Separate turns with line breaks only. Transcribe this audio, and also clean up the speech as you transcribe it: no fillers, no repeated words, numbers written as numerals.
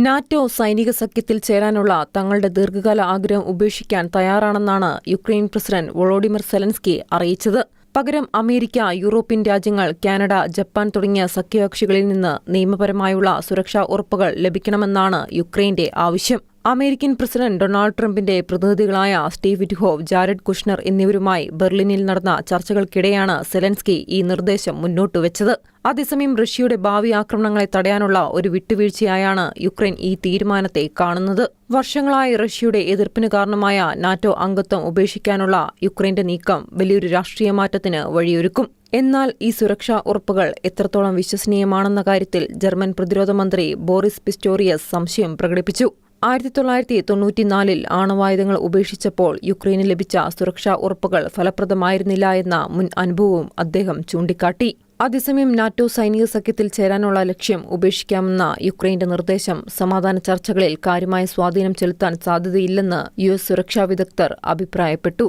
NATO സൈനിക സഖ്യത്തിൽ ചേരാനുള്ള തങ്ങളുടെ ദീർഘകാല ആഗ്രഹം ഉപേക്ഷിക്കാൻ തയ്യാറാണെന്നാണ് യുക്രൈൻ പ്രസിഡന്റ് വോളോഡിമിർ സെലൻസ്കി അറിയിച്ചത്. പകരം അമേരിക്ക, യൂറോപ്യൻ രാജ്യങ്ങൾ, കാനഡ, ജപ്പാൻ തുടങ്ങിയ സഖ്യകക്ഷികളിൽ നിന്ന് നിയമപരമായുള്ള സുരക്ഷാ ഉറപ്പുകൾ ലഭിക്കണമെന്നാണ് യുക്രൈന്റെ ആവശ്യം. അമേരിക്കൻ പ്രസിഡന്റ് ഡൊണാൾഡ് ട്രംപിന്റെ പ്രതിനിധികളായ സ്റ്റീവ് വിറ്റ്ഹോഫ്, ജാരഡ് കുഷ്നർ എന്നിവരുമായി ബെർലിനിൽ നടന്ന ചർച്ചകൾക്കിടെയാണ് സെലൻസ്കി ഈ നിർദ്ദേശം മുന്നോട്ടുവച്ചത്. അതേസമയം റഷ്യയുടെ ഭാവി ആക്രമണങ്ങളെ തടയാനുള്ള ഒരു വിട്ടുവീഴ്ചയായാണ് യുക്രൈൻ ഈ തീരുമാനത്തെ കാണുന്നത്. വർഷങ്ങളായി റഷ്യയുടെ എതിർപ്പിന് കാരണമായ നാറ്റോ അംഗത്വം ഉപേക്ഷിക്കാനുള്ള യുക്രൈന്റെ നീക്കം വലിയൊരു രാഷ്ട്രീയ മാറ്റത്തിന് വഴിയൊരുക്കും. എന്നാൽ ഈ സുരക്ഷാ ഉറപ്പുകൾ എത്രത്തോളം വിശ്വസനീയമാണെന്ന കാര്യത്തിൽ ജർമ്മൻ പ്രതിരോധ മന്ത്രി ബോറിസ് പിസ്റ്റോറിയസ് സംശയം പ്രകടിപ്പിച്ചു. 1994 ആണവായുധങ്ങൾ ഉപേക്ഷിച്ചപ്പോൾ യുക്രൈന് ലഭിച്ച സുരക്ഷാ ഉറപ്പുകൾ ഫലപ്രദമായിരുന്നില്ല എന്ന മുൻ അനുഭവവും അദ്ദേഹം ചൂണ്ടിക്കാട്ടി. അതേസമയം നാറ്റോ സൈനിക സഖ്യത്തിൽ ചേരാനുള്ള ലക്ഷ്യം ഉപേക്ഷിക്കാമെന്ന യുക്രൈന്റെ നിർദ്ദേശം സമാധാന ചർച്ചകളിൽ കാര്യമായ സ്വാധീനം ചെലുത്താൻ സാധ്യതയില്ലെന്ന് US സുരക്ഷാ വിദഗ്ധർ അഭിപ്രായപ്പെട്ടു.